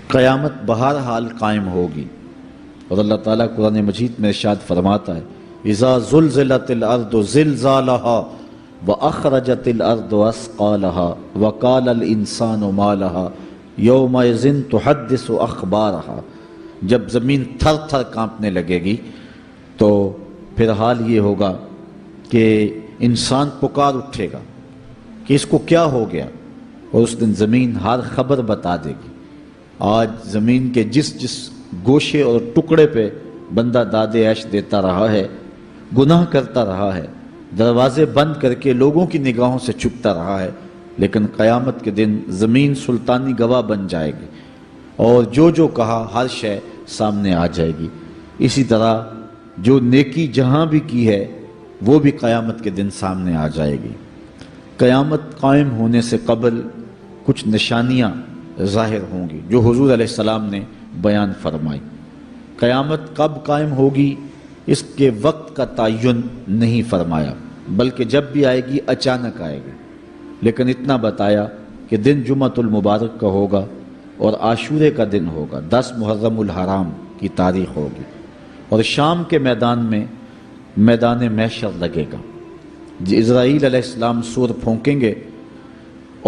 قیامت بہرحال قائم ہوگی، اور اللہ تعالیٰ قرآن مجید میں ارشاد فرماتا ہے اذا زلزلت الارض زلزالها واخرجت الارض اثقالها وقال الانسان ما لها یومئذ تحدث اخبارها، جب زمین تھر تھر کانپنے لگے گی تو پھر حال یہ ہوگا کہ انسان پکار اٹھے گا کہ اس کو کیا ہو گیا، اور اس دن زمین ہر خبر بتا دے گی۔ آج زمین کے جس جس گوشے اور ٹکڑے پہ بندہ داد عیش دیتا رہا ہے، گناہ کرتا رہا ہے، دروازے بند کر کے لوگوں کی نگاہوں سے چھپتا رہا ہے، لیکن قیامت کے دن زمین سلطانی گواہ بن جائے گی اور جو کہا ہر شے سامنے آ جائے گی۔ اسی طرح جو نیکی جہاں بھی کی ہے وہ بھی قیامت کے دن سامنے آ جائے گی۔ قیامت قائم ہونے سے قبل کچھ نشانیاں ظاہر ہوں گی جو حضور علیہ السلام نے بیان فرمائی۔ قیامت کب قائم ہوگی اس کے وقت کا تعین نہیں فرمایا، بلکہ جب بھی آئے گی اچانک آئے گی، لیکن اتنا بتایا کہ دن جمعۃ المبارک کا ہوگا اور عاشورے کا دن ہوگا، 10 محرم الحرام کی تاریخ ہوگی، اور شام کے میدان میں میدان محشر لگے گا۔ اسرائیل علیہ السلام سور پھونکیں گے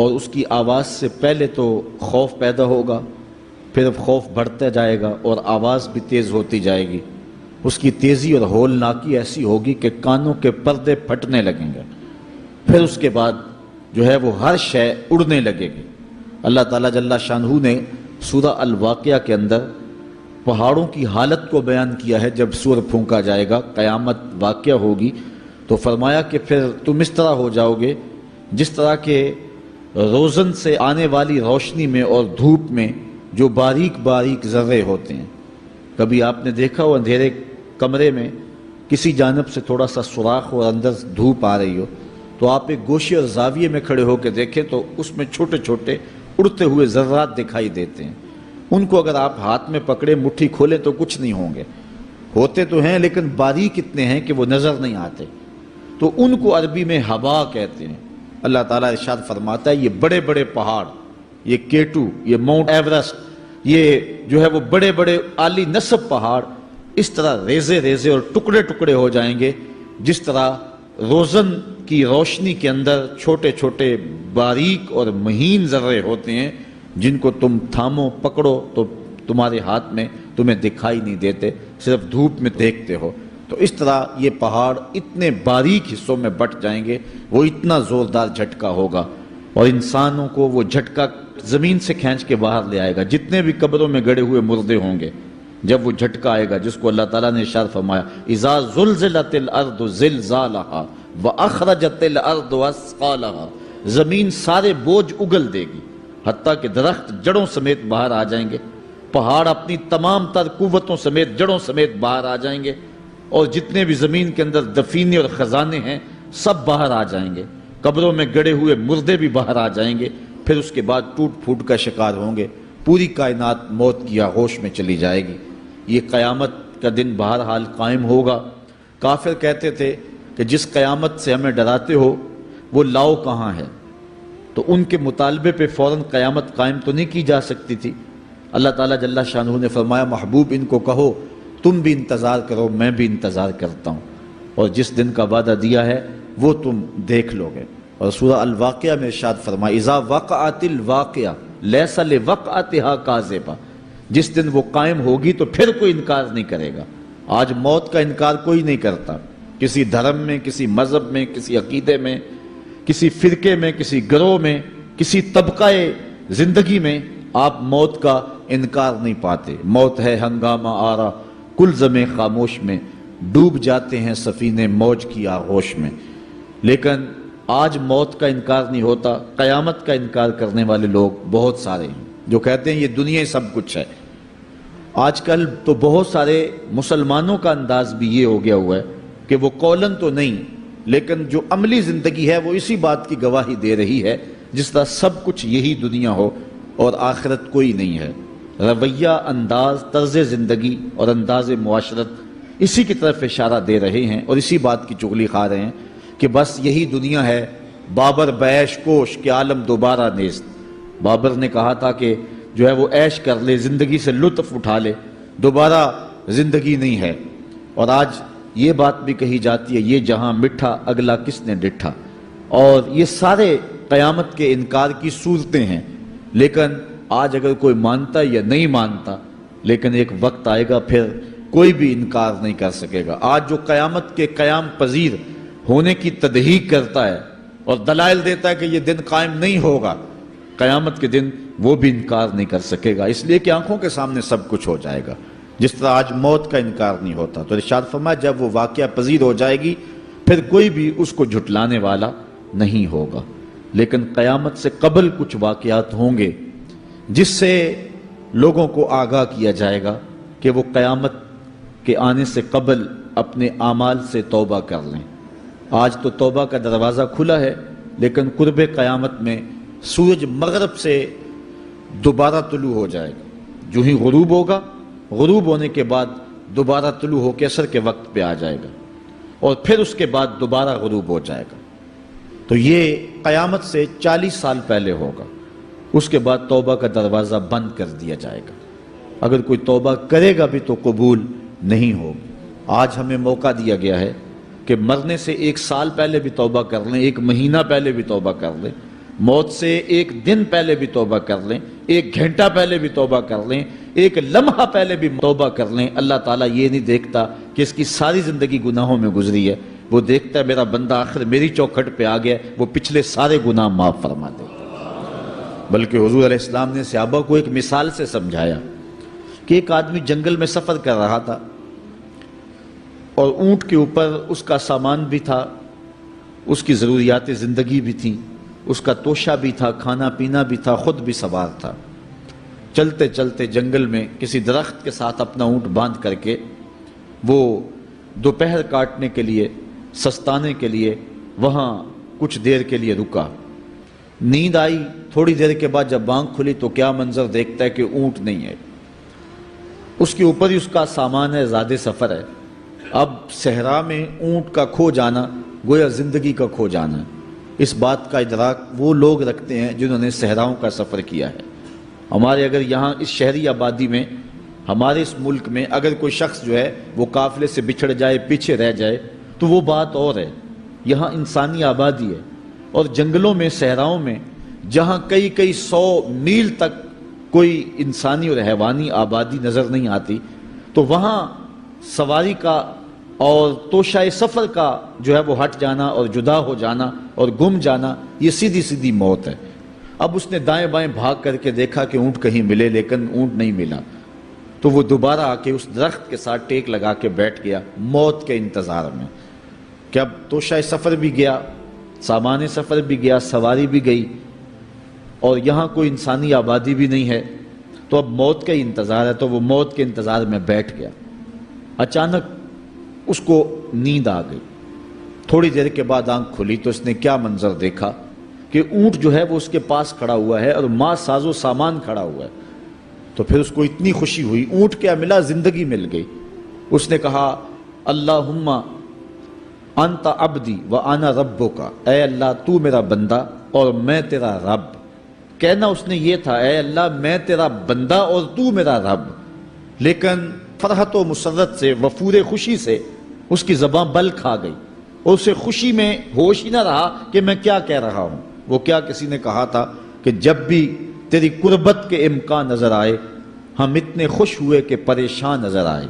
اور اس کی آواز سے پہلے تو خوف پیدا ہوگا، پھر خوف بڑھتا جائے گا اور آواز بھی تیز ہوتی جائے گی۔ اس کی تیزی اور ہولناکی ایسی ہوگی کہ کانوں کے پردے پھٹنے لگیں گے، پھر اس کے بعد جو ہے وہ ہر شے اڑنے لگے گی۔ اللہ تعالیٰ جل شانہ نے سورہ الواقعہ کے اندر پہاڑوں کی حالت کو بیان کیا ہے۔ جب سور پھونکا جائے گا، قیامت واقعہ ہوگی، تو فرمایا کہ پھر تم اس طرح ہو جاؤ گے جس طرح کہ روزن سے آنے والی روشنی میں اور دھوپ میں جو باریک باریک ذرے ہوتے ہیں۔ کبھی آپ نے دیکھا ہو اندھیرے کمرے میں کسی جانب سے تھوڑا سا سوراخ اور اندر دھوپ آ رہی ہو، تو آپ ایک گوشے اور زاویے میں کھڑے ہو کے دیکھیں تو اس میں چھوٹے چھوٹے اڑتے ہوئے ذرات دکھائی دیتے ہیں۔ ان کو اگر آپ ہاتھ میں پکڑے مٹھی کھولیں تو کچھ نہیں ہوں گے، ہوتے تو ہیں لیکن باریک اتنے ہیں کہ وہ نظر نہیں آتے، تو ان کو عربی میں ہوا کہتے ہیں۔ اللہ تعالیٰ ارشاد فرماتا ہے یہ بڑے بڑے پہاڑ، یہ کیٹو، یہ ماؤنٹ ایورسٹ، یہ جو ہے وہ بڑے بڑے عالی نصب پہاڑ اس طرح ریزے ریزے اور ٹکڑے ٹکڑے ہو جائیں گے جس طرح روزن کی روشنی کے اندر چھوٹے چھوٹے باریک اور مہین ذرے ہوتے ہیں، جن کو تم تھامو پکڑو تو تمہارے ہاتھ میں تمہیں دکھائی نہیں دیتے، صرف دھوپ میں دیکھتے ہو۔ تو اس طرح یہ پہاڑ اتنے باریک حصوں میں بٹ جائیں گے، وہ اتنا زوردار جھٹکا ہوگا، اور انسانوں کو وہ جھٹکا زمین سے کھینچ کے باہر لے آئے گا۔ جتنے بھی قبروں میں گڑے ہوئے مردے ہوں گے، جب وہ جھٹکا آئے گا جس کو اللہ تعالیٰ نے ارشاد فرمایا اذا زلزلت الارض زلزالها واخرجت الارض اثقالها، زمین سارے بوجھ اگل دے گی، حتیٰ کہ درخت جڑوں سمیت باہر آ جائیں گے، پہاڑ اپنی تمام تر قوتوں سمیت جڑوں سمیت باہر آ جائیں گے، اور جتنے بھی زمین کے اندر دفینے اور خزانے ہیں سب باہر آ جائیں گے، قبروں میں گڑے ہوئے مردے بھی باہر آ جائیں گے، پھر اس کے بعد ٹوٹ پھوٹ کا شکار ہوں گے، پوری کائنات موت کی آغوش میں چلی جائے گی۔ یہ قیامت کا دن بہرحال قائم ہوگا۔ کافر کہتے تھے کہ جس قیامت سے ہمیں ڈراتے ہو وہ لاؤ کہاں ہے، تو ان کے مطالبے پہ فوراً قیامت قائم تو نہیں کی جا سکتی تھی۔ اللہ تعالیٰ جل شانہ نے فرمایا محبوب ان کو کہو تم بھی انتظار کرو، میں بھی انتظار کرتا ہوں، اور جس دن کا وعدہ دیا ہے وہ تم دیکھ لو گے۔ اور سورہ الواقعہ میں ارشاد فرمایا اذا وقعت الواقعہ لیس لوقعتها کاذبہ، جس دن وہ قائم ہوگی تو پھر کوئی انکار نہیں کرے گا۔ آج موت کا انکار کوئی نہیں کرتا، کسی دھرم میں، کسی مذہب میں، کسی عقیدے میں، کسی فرقے میں، کسی گروہ میں، کسی طبقہ زندگی میں آپ موت کا انکار نہیں پاتے۔ موت ہے ہنگامہ آرا کلزم خاموش میں، ڈوب جاتے ہیں سفینے موج کی آغوش میں، لیکن آج موت کا انکار نہیں ہوتا۔ قیامت کا انکار کرنے والے لوگ بہت سارے ہیں جو کہتے ہیں یہ دنیا سب کچھ ہے۔ آج کل تو بہت سارے مسلمانوں کا انداز بھی یہ ہو گیا ہوا ہے کہ وہ قولاً تو نہیں لیکن جو عملی زندگی ہے وہ اسی بات کی گواہی دے رہی ہے جس طرح سب کچھ یہی دنیا ہو اور آخرت کوئی نہیں ہے۔ رویہ، انداز، طرز زندگی اور انداز معاشرت اسی کی طرف اشارہ دے رہے ہیں اور اسی بات کی چغلی کھا رہے ہیں کہ بس یہی دنیا ہے، بابر بیش کوش کہ عالم دوبارہ نیست۔ بابر نے کہا تھا کہ جو ہے وہ عیش کر لے، زندگی سے لطف اٹھا لے، دوبارہ زندگی نہیں ہے۔ اور آج یہ بات بھی کہی جاتی ہے، یہ جہاں مٹھا اگلا کس نے ڈٹھا، اور یہ سارے قیامت کے انکار کی صورتیں ہیں۔ لیکن آج اگر کوئی مانتا یا نہیں مانتا، لیکن ایک وقت آئے گا پھر کوئی بھی انکار نہیں کر سکے گا۔ آج جو قیامت کے قیام پذیر ہونے کی تدہیق کرتا ہے اور دلائل دیتا ہے کہ یہ دن قائم نہیں ہوگا، قیامت کے دن وہ بھی انکار نہیں کر سکے گا، اس لیے کہ آنکھوں کے سامنے سب کچھ ہو جائے گا، جس طرح آج موت کا انکار نہیں ہوتا۔ تو ارشاد فرمایا جب وہ واقعہ پذیر ہو جائے گی پھر کوئی بھی اس کو جھٹلانے والا نہیں ہوگا۔ لیکن قیامت سے قبل کچھ واقعات ہوں گے جس سے لوگوں کو آگاہ کیا جائے گا کہ وہ قیامت کے آنے سے قبل اپنے اعمال سے توبہ کر لیں۔ آج تو توبہ کا دروازہ کھلا ہے، لیکن قرب قیامت میں سورج مغرب سے دوبارہ طلوع ہو جائے گا، جو ہی غروب ہوگا، غروب ہونے کے بعد دوبارہ طلوع ہو کے عصر کے وقت پہ آ جائے گا، اور پھر اس کے بعد دوبارہ غروب ہو جائے گا۔ تو یہ قیامت سے 40 سال پہلے ہوگا، اس کے بعد توبہ کا دروازہ بند کر دیا جائے گا۔ اگر کوئی توبہ کرے گا بھی تو قبول نہیں ہوگی۔ آج ہمیں موقع دیا گیا ہے کہ مرنے سے 1 سال پہلے بھی توبہ کر لیں، 1 مہینہ پہلے بھی توبہ کر لیں، موت سے 1 دن پہلے بھی توبہ کر لیں، 1 گھنٹہ پہلے بھی توبہ کر لیں، 1 لمحہ پہلے بھی توبہ کر لیں۔ اللہ تعالیٰ یہ نہیں دیکھتا کہ اس کی ساری زندگی گناہوں میں گزری ہے، وہ دیکھتا ہے میرا بندہ آخر میری چوکھٹ پہ آ گیا، وہ پچھلے سارے گناہ معاف فرما دیتا۔ بلکہ حضور علیہ السلام نے صحابہ کو ایک مثال سے سمجھایا کہ ایک آدمی جنگل میں سفر کر رہا تھا، اور اونٹ کے اوپر اس کا سامان بھی تھا، اس کی ضروریات زندگی بھی تھیں، اس کا توشہ بھی تھا، کھانا پینا بھی تھا، خود بھی سوار تھا۔ چلتے چلتے جنگل میں کسی درخت کے ساتھ اپنا اونٹ باندھ کر کے وہ دوپہر کاٹنے کے لیے، سستانے کے لیے وہاں کچھ دیر کے لیے رکا۔ نیند آئی، تھوڑی دیر کے بعد جب آنکھ کھلی تو کیا منظر دیکھتا ہے کہ اونٹ نہیں ہے، اس کے اوپر ہی اس کا سامان ہے، زیادہ سفر ہے۔ اب صحرا میں اونٹ کا کھو جانا گویا زندگی کا کھو جانا ہے۔ اس بات کا ادراک وہ لوگ رکھتے ہیں جنہوں نے صحراؤں کا سفر کیا ہے۔ ہمارے اگر یہاں اس شہری آبادی میں، ہمارے اس ملک میں اگر کوئی شخص جو ہے وہ قافلے سے بچھڑ جائے، پیچھے رہ جائے تو وہ بات اور ہے۔ یہاں انسانی آبادی ہے، اور جنگلوں میں، صحراؤں میں جہاں کئی 100 میل تک کوئی انسانی اور حیوانی آبادی نظر نہیں آتی، تو وہاں سواری کا اور توشہ سفر کا جو ہے وہ ہٹ جانا اور جدا ہو جانا اور گم جانا، یہ سیدھی سیدھی موت ہے۔ اب اس نے دائیں بائیں بھاگ کر کے دیکھا کہ اونٹ کہیں ملے، لیکن اونٹ نہیں ملا، تو وہ دوبارہ آ کے اس درخت کے ساتھ ٹیک لگا کے بیٹھ گیا موت کے انتظار میں کہ اب توشہ سفر بھی گیا، سامان سفر بھی گیا، سواری بھی گئی، اور یہاں کوئی انسانی آبادی بھی نہیں ہے، تو اب موت کا ہی انتظار ہے۔ تو وہ موت کے انتظار میں بیٹھ گیا۔ اچانک اس کو نیند آ گئی، تھوڑی دیر کے بعد آنکھ کھلی تو اس نے کیا منظر دیکھا کہ اونٹ جو ہے وہ اس کے پاس کھڑا ہوا ہے اور ماں ساز و سامان کھڑا ہوا ہے۔ تو پھر اس کو اتنی خوشی ہوئی، اونٹ کیا ملا، زندگی مل گئی۔ اس نے کہا اللہم انت عبدی وانا ربک، اے اللہ تو میرا بندہ اور میں تیرا رب۔ کہنا اس نے یہ تھا اے اللہ میں تیرا بندہ اور تو میرا رب، لیکن فرحت و مسرت سے، وفور خوشی سے اس کی زبان بل کھا گئی، اور اسے خوشی میں ہوش ہی نہ رہا کہ میں کیا کہہ رہا ہوں۔ وہ کیا کسی نے کہا تھا کہ جب بھی تیری قربت کے امکان نظر آئے ہم اتنے خوش ہوئے کہ پریشان نظر آئے،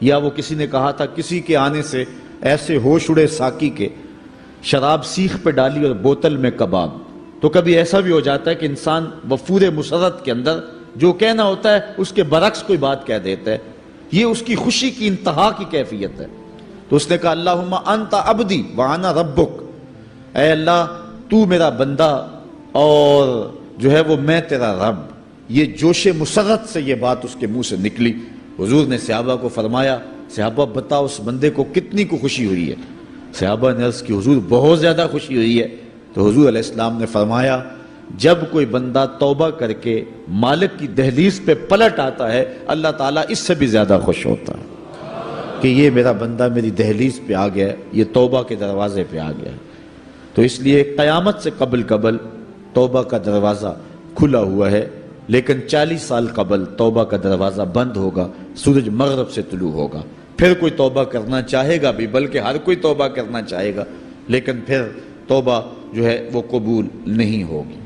یا وہ کسی نے کہا تھا کسی کے آنے سے ایسے ہوش اڑے ساقی کے، شراب سیخ پہ ڈالی اور بوتل میں کباب۔ تو کبھی ایسا بھی ہو جاتا ہے کہ انسان وفور مسرت کے اندر جو کہنا ہوتا ہے اس کے برعکس کوئی بات کہہ دیتا ہے، یہ اس کی خوشی کی انتہا کی کیفیت ہے۔ تو اس نے کہا اللہم انت عبدی وانا ربک، اے اللہ تو میرا بندہ اور جو ہے وہ میں تیرا رب۔ یہ جوش مسرت سے یہ بات اس کے منہ سے نکلی۔ حضور نے صحابہ کو فرمایا صحابہ بتاؤ اس بندے کو کتنی کو خوشی ہوئی ہے؟ صحابہ نے عرض کی حضور بہت زیادہ خوشی ہوئی ہے۔ تو حضور علیہ السلام نے فرمایا جب کوئی بندہ توبہ کر کے مالک کی دہلیز پہ پلٹ آتا ہے اللہ تعالیٰ اس سے بھی زیادہ خوش ہوتا ہے کہ یہ میرا بندہ میری دہلیز پہ آ گیا ہے، یہ توبہ کے دروازے پہ آ گیا ہے۔ تو اس لیے قیامت سے قبل توبہ کا دروازہ کھلا ہوا ہے، لیکن 40 سال قبل توبہ کا دروازہ بند ہوگا، سورج مغرب سے طلوع ہوگا، پھر کوئی توبہ کرنا چاہے گا بھی، بلکہ ہر کوئی توبہ کرنا چاہے گا، لیکن پھر توبہ جو ہے وہ قبول نہیں ہوگی۔